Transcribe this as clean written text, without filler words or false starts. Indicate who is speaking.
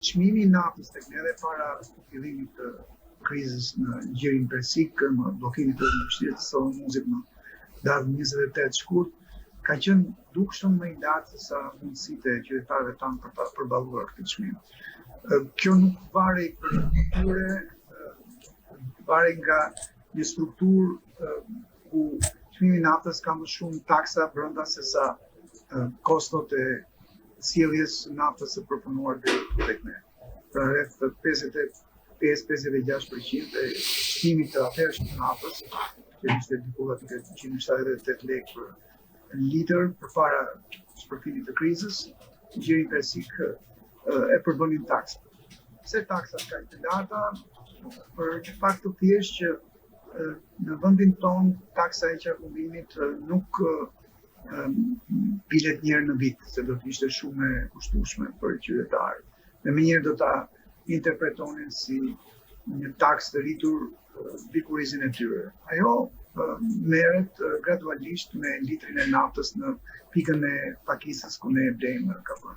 Speaker 1: Çmimi i naftës tek ne edhe para fillimit të krizës në gjirin persik, më bllokimit të mbështetjes së Hormuzit në datën 28 shkurt, ka qenë dukshëm më i lartë se sa mundësitë e qytetarëve tanë për ta përballuar këtë çmim. Kjo nuk varej për tyre, varej nga një strukturë ku çmimi i naftës ka më shumë taksa brenda se sa kostot e sjelljes së naftës së përpunuar deri tek ne. Pra rreth 55-56% e çmimit të atëhershëm të naftës, që ishte diku aty 178 lekë për litër përpara shpërfillit të krizës, gjiri persik e përbënin taksat. Pse taksat kaq të larta? Për një fakt të thjeshtë që në vendin tonë taksa e qarkullimit nuk bilet njërë në vit, se do të ishte shumë e kushtueshme për qytetarët. Dhe menjëherë do ta interpretonin si një taksë të rritur bikurizin e tyre. Ajo merret gradualisht me litrin e naftës në pikën e pakisës ku ne e blejmë kapën.